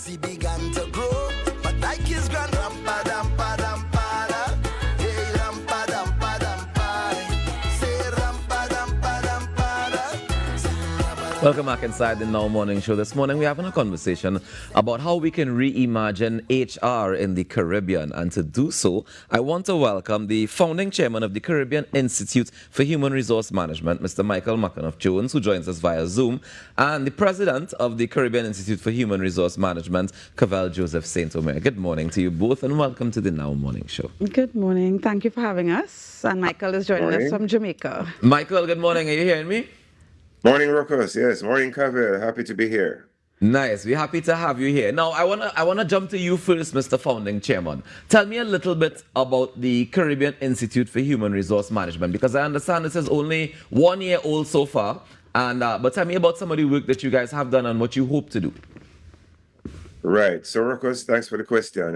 He began to grow, but like his grand rampa dampa dampada, hey rampa dampa dampa, say rampa dampa dampada. Welcome back inside the Now Morning Show. This morning we're having a conversation about how we can reimagine HR in the Caribbean. And to do so, I want to welcome the founding chairman of the Caribbean Institute for Human Resource Management, Mr. Michael McAnuff-Jones, who joins us via Zoom, and the president of the Caribbean Institute for Human Resource Management, Cavelle Joseph-St. Omer. Good morning to you both and welcome to the Now Morning Show. Good morning. Thank you for having us. And Michael is joining us from Jamaica. Michael, good morning. Are you hearing me? Morning, Rocos. Yes, morning, Cavelle. Happy to be here. Nice. We're happy to have you here. Now, I wanna jump to you first, Mr. Founding Chairman. Tell me a little bit about the Caribbean Institute for Human Resource Management, because I understand this is only 1 year old so far. And but tell me about some of the work that you guys have done and what you hope to do. Right. So, Rocos, thanks for the question.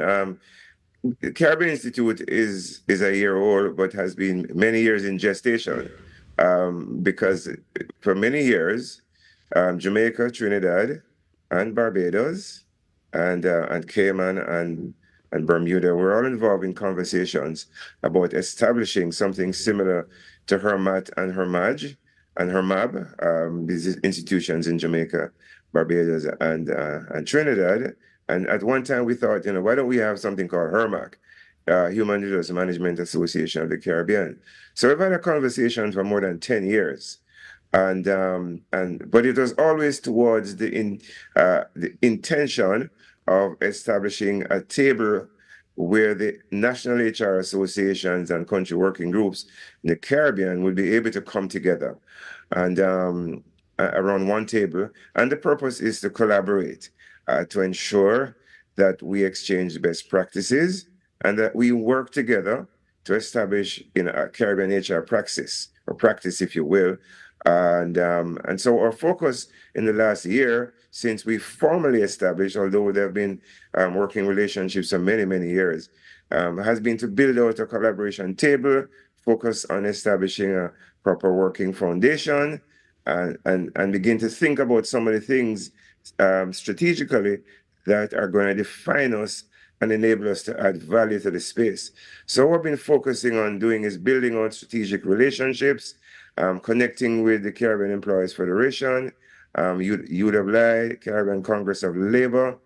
The Caribbean Institute is a year old, but has been many years in gestation. Because for many years, Jamaica, Trinidad, and Barbados, and Cayman and Bermuda were all involved in conversations about establishing something similar to HRMATT and HRMAB, these institutions in Jamaica, Barbados, and Trinidad. And at one time, we thought, why don't we have something called HRMAC? Human Resource Management Association of the Caribbean. So we've had a conversation for more than 10 years, but it was always towards the intention of establishing a table where the national HR associations and country working groups in the Caribbean would be able to come together and around one table. And the purpose is to collaborate to ensure that we exchange best practices and that we work together to establish a Caribbean HR practice, if you will. And so our focus in the last year, since we formally established, although there have been working relationships for many, many years, has been to build out a collaboration table, focus on establishing a proper working foundation, and begin to think about some of the things strategically that are going to define us and enable us to add value to the space. So what we've been focusing on doing is building out strategic relationships, connecting with the Caribbean Employees Federation, UWI, Caribbean Congress of Labor,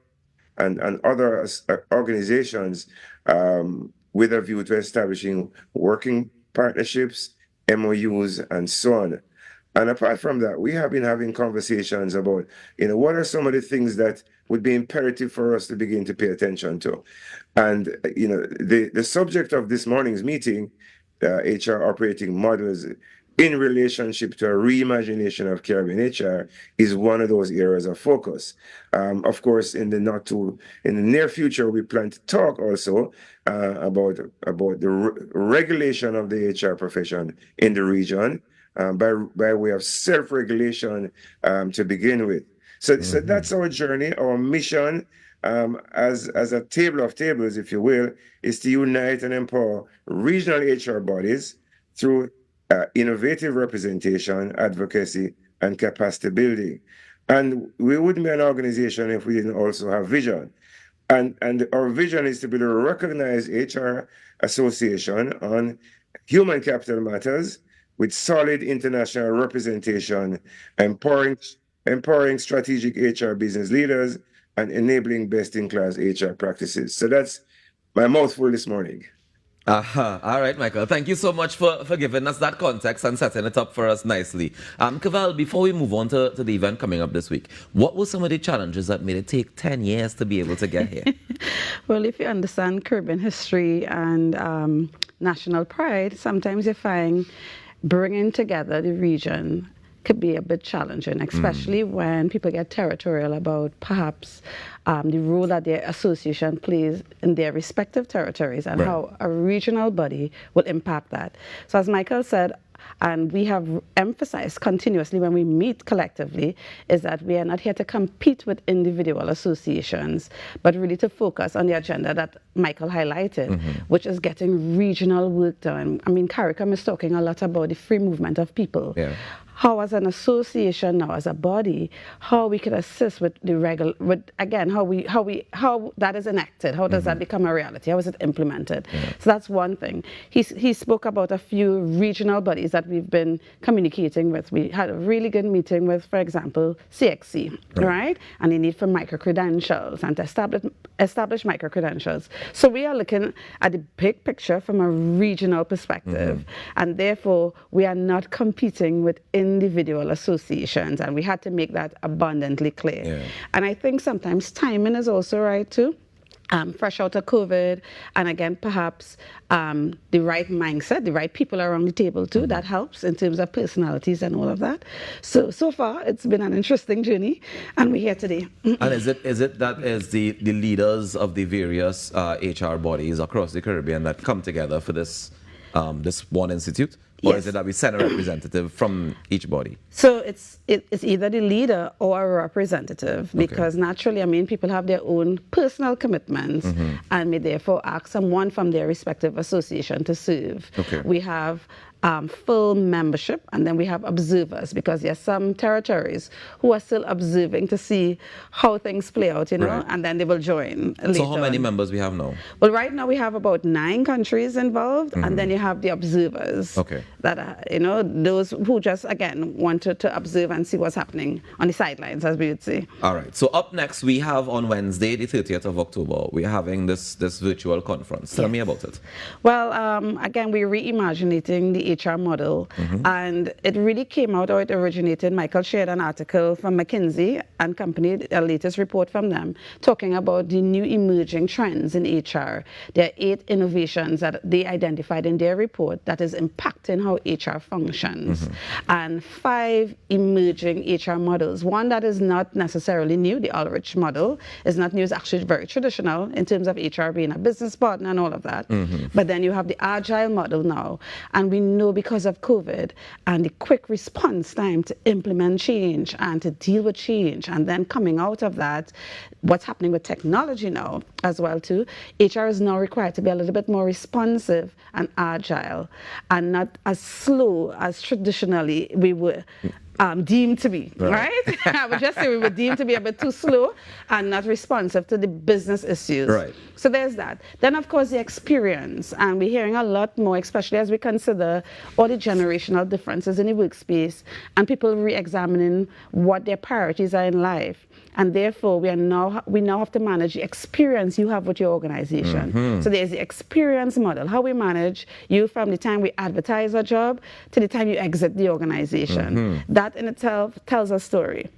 and other organizations with a view to establishing working partnerships, MOUs, and so on. And apart from that, we have been having conversations about, what are some of the things that would be imperative for us to begin to pay attention to. And, the subject of this morning's meeting, HR operating models in relationship to a reimagination of Caribbean HR, is one of those areas of focus. Of course, in the near future, we plan to talk also about the regulation of the HR profession in the region, by way of self-regulation to begin with. So that's our journey. Our mission as a table of tables, if you will, is to unite and empower regional HR bodies through innovative representation, advocacy, and capacity building. And we wouldn't be an organization if we didn't also have vision. And our vision is to be a recognized HR association on human capital matters with solid international representation, empowering strategic HR business leaders, and enabling best-in-class HR practices. So that's my mouthful this morning. All right, Michael. Thank you so much for giving us that context and setting it up for us nicely. Cavelle, before we move on to the event coming up this week, what were some of the challenges that made it take 10 years to be able to get here? Well, if you understand Caribbean history and national pride, sometimes you find bringing together the region could be a bit challenging, especially when people get territorial about perhaps the role that their association plays in their respective territories and how a regional body will impact that. So as Michael said, and we have emphasized continuously when we meet collectively, is that we are not here to compete with individual associations, but really to focus on the agenda that Michael highlighted, which is getting regional work done. I mean, CARICOM is talking a lot about the free movement of people. how as an association now, as a body, how we could assist with the regular, with again, how that is enacted, how does that become a reality, how is it implemented? So that's one thing. He spoke about a few regional bodies that we've been communicating with. We had a really good meeting with, for example, CXC, right? And the need for micro-credentials and to establish micro-credentials. So we are looking at the big picture from a regional perspective, and therefore we are not competing with individual associations, and we had to make that abundantly clear. And I think sometimes timing is also right too. Fresh out of COVID, and again, perhaps the right mindset, the right people around the table too, that helps in terms of personalities and all of that. So far, it's been an interesting journey, and we're here today. And is it that is the leaders of the various HR bodies across the Caribbean that come together for this one institute? Or is it that we send a representative from each body? So it's either the leader or a representative, because naturally, I mean, people have their own personal commitments and may therefore ask someone from their respective association to serve. We have full membership, and then we have observers, because there are some territories who are still observing to see how things play out, you know, and then they will join later. So how many members we have now? Well, right now we have about 9 countries involved, and then you have the observers that are, you know, those who just, again, wanted to observe and see what's happening on the sidelines, as we would say. All right. So up next, we have on Wednesday, the 30th of October, we're having this virtual conference. Tell me about it. Well, again, we're reimagining the HR model, and it really came out, or it originated. Michael shared an article from McKinsey and Company, a latest report from them, talking about the new emerging trends in HR. There are 8 innovations that they identified in their report that is impacting how HR functions, and 5 emerging HR models. One that is not necessarily new, the Ulrich model, is not new, it's actually very traditional in terms of HR being a business partner and all of that. But then you have the Agile model now, and we know because of COVID and the quick response time to implement change and to deal with change, and then coming out of that, what's happening with technology now as well too, HR is now required to be a little bit more responsive and agile, and not as slow as traditionally we were deemed to be, right? I would just say we were deemed to be a bit too slow and not responsive to the business issues. So there's that. Then, of course, the experience, and we're hearing a lot more, especially as we consider all the generational differences in the workspace and people re-examining what their priorities are in life. And therefore, we now have to manage the experience you have with your organization. So there's the experience model, how we manage you from the time we advertise a job to the time you exit the organization. That in itself tells a story.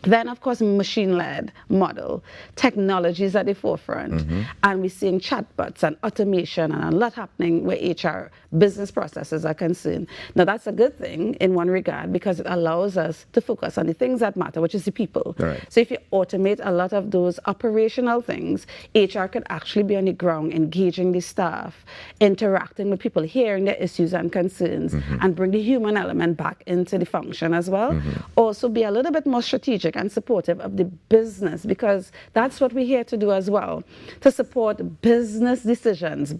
Then, of course, machine-led model. Technology is at the forefront. And we're seeing chatbots and automation and a lot happening where HR business processes are concerned. Now, that's a good thing in one regard, because it allows us to focus on the things that matter, which is the people. So if you automate a lot of those operational things, HR could actually be on the ground, engaging the staff, interacting with people, hearing their issues and concerns, and bring the human element back into the function as well. Also be a little bit more strategic and supportive of the business, because that's what we're here to do as well, to support business decisions,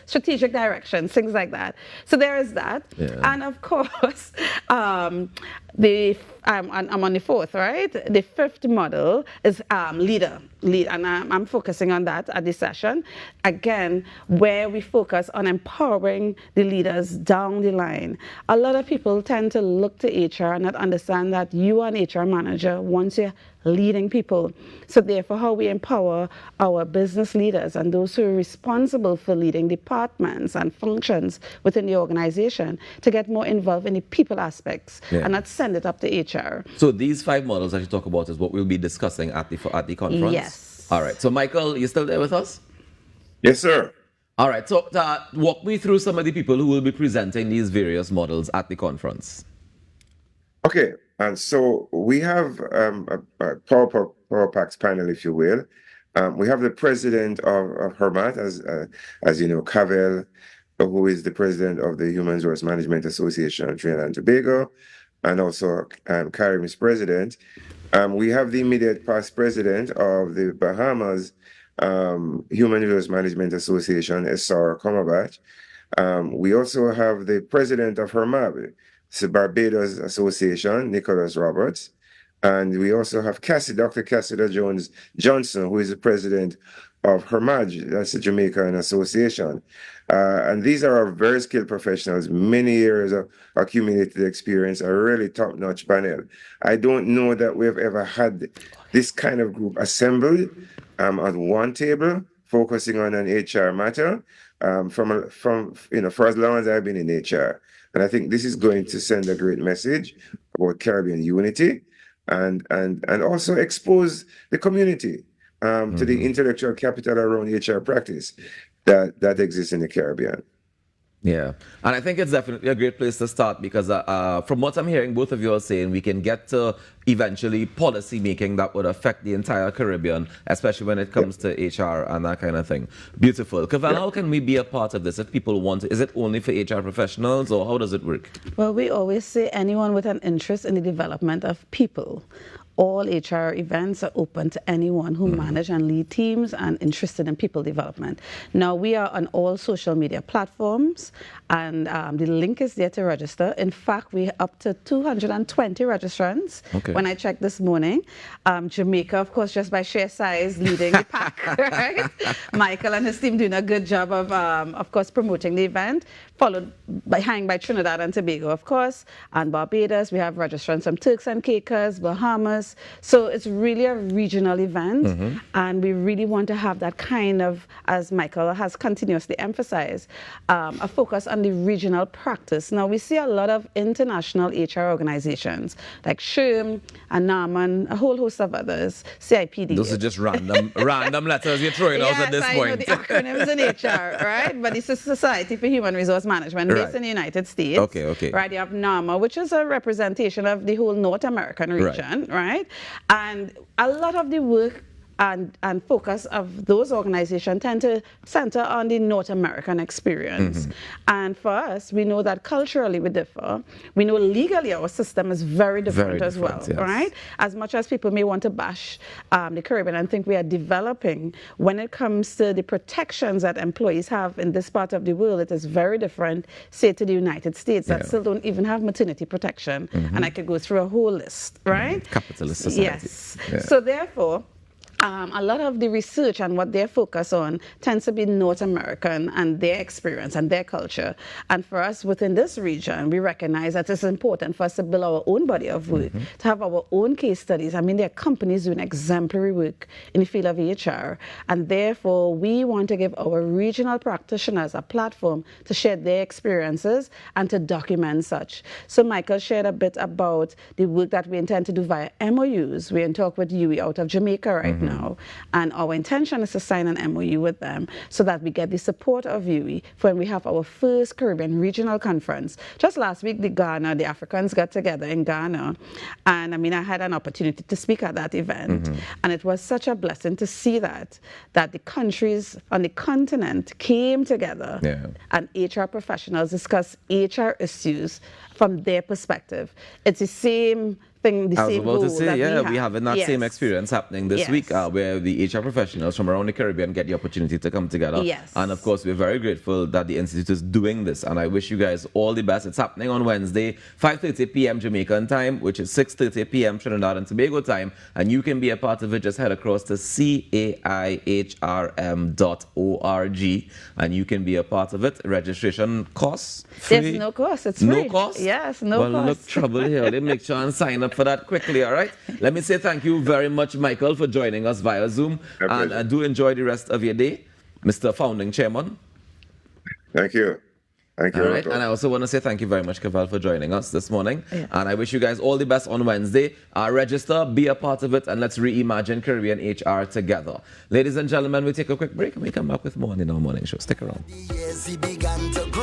strategic directions, things like that. So there is that. And of course, I'm on the 4th, right? The 5th model is lead, and I'm focusing on that at this session. Again, where we focus on empowering the leaders down the line. A lot of people tend to look to HR and not understand that you are an HR manager once you're leading people. So therefore, how we empower our business leaders and those who are responsible for leading departments and functions within the organization to get more involved in the people aspects and not send it up to HR. So these 5 models that you talk about is what we'll be discussing at the conference? Yes. All right. So Michael, you still there with us? Yes, sir. All right. So walk me through some of the people who will be presenting these various models at the conference. Okay. And so we have a Power Packs panel, if you will. We have the president of HRMATT, as you know, Cavelle, who is the president of the Human Resource Management Association of Trinidad and Tobago, and also Caribbean's president. We have the immediate past president of the Bahamas Human Resource Management Association, Sarah Comerbatch. We also have the president of HRMATT, It's the Barbados Association, Nicholas Roberts. And we also have Dr. Cassida Johnson, who is the president of HRMATT, that's the Jamaican Association. And these are our very skilled professionals, many years of accumulated experience, a really top-notch panel. I don't know that we've ever had this kind of group assembled at one table, focusing on an HR matter for as long as I've been in HR. And I think this is going to send a great message about Caribbean unity and also expose the community to the intellectual capital around HR practice that exists in the Caribbean. Yeah, and I think it's definitely a great place to start because from what I'm hearing, both of you are saying we can get to eventually policy making that would affect the entire Caribbean, especially when it comes to HR and that kind of thing. Beautiful. Cavelle, how can we be a part of this if people want to? Is it only for HR professionals or how does it work? Well, we always say anyone with an interest in the development of people. All HR events are open to anyone who manage and lead teams and interested in people development. Now, we are on all social media platforms, and the link is there to register. In fact, we're up to 220 registrants. Okay. When I checked this morning, Jamaica, of course, just by sheer size, leading the pack, right? Michael and his team doing a good job of course, promoting the event, followed by Trinidad and Tobago, of course, and Barbados. We have registrants from Turks and Caicos, Bahamas. So it's really a regional event, and we really want to have that kind of, as Michael has continuously emphasized, a focus on the regional practice. Now, we see a lot of international HR organizations like SHRM and NAMAN, a whole host of others, CIPD. Those are just random letters you're throwing out at this point. Yes, I know the acronyms in HR, right? But it's a Society for Human Resource Management based in the United States. Okay. Right, you have NAMA, which is a representation of the whole North American region, right? And a lot of the work and focus of those organizations tend to center on the North American experience. And for us, we know that culturally we differ. We know legally our system is very different as well, yes. right? As much as people may want to bash the Caribbean and think we are developing, when it comes to the protections that employees have in this part of the world, it is very different, say, to the United States that still don't even have maternity protection. And I could go through a whole list, right? Capitalist society. Yes. Yeah. So therefore, a lot of the research and what they're focused on tends to be North American and their experience and their culture. And for us within this region, we recognize that it's important for us to build our own body of work, to have our own case studies. I mean, there are companies doing exemplary work in the field of HR. And therefore, we want to give our regional practitioners a platform to share their experiences and to document such. So Michael shared a bit about the work that we intend to do via MOUs. We're in talk with UE out of Jamaica right now. And our intention is to sign an MOU with them so that we get the support of UE when we have our first Caribbean regional conference. Just last week, the Africans got together in Ghana. And I mean, I had an opportunity to speak at that event. And it was such a blessing to see that the countries on the continent came together and HR professionals discuss HR issues from their perspective. It's the same thing, the same goal that we have that same experience happening this week where the HR professionals from around the Caribbean get the opportunity to come together. And of course, we're very grateful that the Institute is doing this. And I wish you guys all the best. It's happening on Wednesday, 5:30 p.m. Jamaican time, which is 6:30 p.m. Trinidad and Tobago time. And you can be a part of it. Just head across to CAIHRM.org and you can be a part of it. Registration costs free? There's no cost. It's free. No cost? Yes, no cost. Well, look, trouble here. Let me make sure and sign up for that quickly, all right? Let me say thank you very much, Michael, for joining us via Zoom. And do enjoy the rest of your day, Mr. Founding Chairman. Thank you. Thank you. All right. And I also want to say thank you very much, Cavelle, for joining us this morning. And I wish you guys all the best on Wednesday. Register, be a part of it, and let's reimagine Caribbean HR together. Ladies and gentlemen, we take a quick break and we come back with more on our morning show. Stick around. Yes, he began to grow.